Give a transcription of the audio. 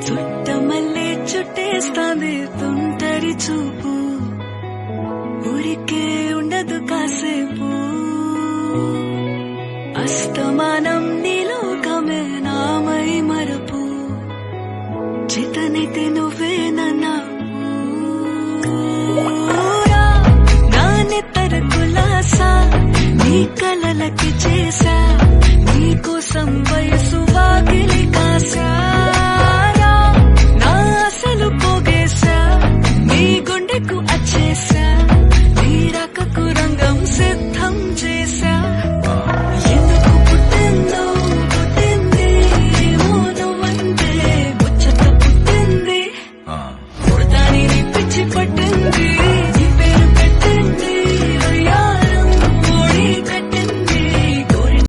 చుట్టమల్లే చుట్టేస్తాంది తుంటరి చూపు, ఊరికే ఉండదు కాసేపు. అస్తమానం నీలోకమే నామై మరపు, చితనైతే నువ్వేనన్నా నాన్నెత్తర కులాసా నీ కలలకి చేశా, నీకోసం వయసు వాకిలి కాసా.